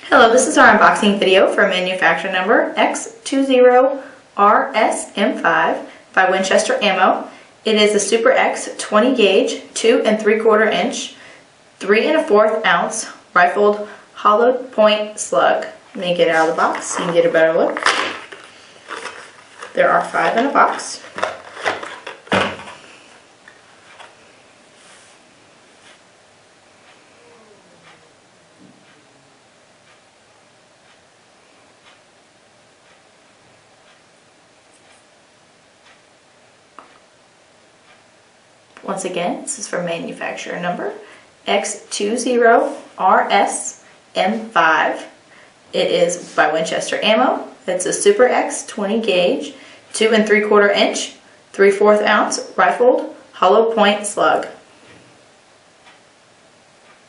Hello, this is our unboxing video for manufacturer number X20RSM5 by Winchester Ammo. It is a Super X 20 gauge, 2 3/4 inch, 3 1/4 ounce rifled hollow point slug. Let me get it out of the box so you can get a better look. There are 5 in a box. Once again, this is for manufacturer number X20RSM5. It is by Winchester Ammo. It's a Super X 20 gauge, 2 3/4 inch, 3/4 ounce rifled hollow point slug.